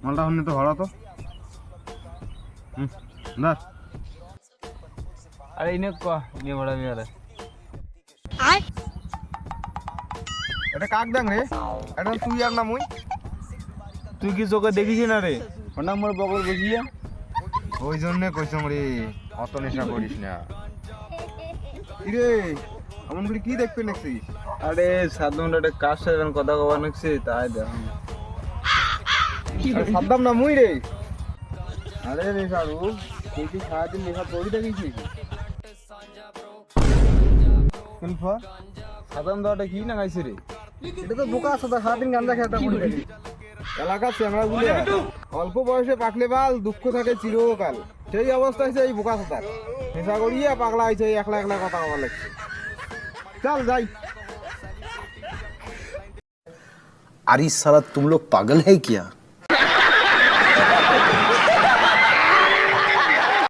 মালটা হনে তো ভরা তো না। আরে ইনে ক নিয়ে বড় মিয়ারে এটা কাক দাং রে, এটা তুই আর না মুই। তুই কি চোখে দেখিস না রে? ওর নাম মোর বগল বসিয়া। ওই জন্যে কইছম রে অত নেশা করিস না। কিরে এমন করে কি দেখতে নাকছিস? আরে সাদম একটা কার সাথে কথা কবার নাকছে তাই দেখ। সাদ্দাম না মুই রে। আরে রে সারু তুই কি সারাদিন নেশা পড়ি দেখিস নাকি? কুলফা সাদম দাওটা কি না খাইছে রে? এটা তো বোকা আছে, সারাদিন গাঁজা খেতে পড়ে থাকি। এলাকার চ্যাংড়া গুলো অল্প বয়সে পাকলে বাল দুঃখ থাকে চিরকাল, সেই অবস্থা হয়েছে এই বোকা সাতার। নেশা করিয়া পাগলা হয়েছে, একলা একলা কথা বলা লাগছে। চল যাই। अरे साला तुम लोग पागल है क्या?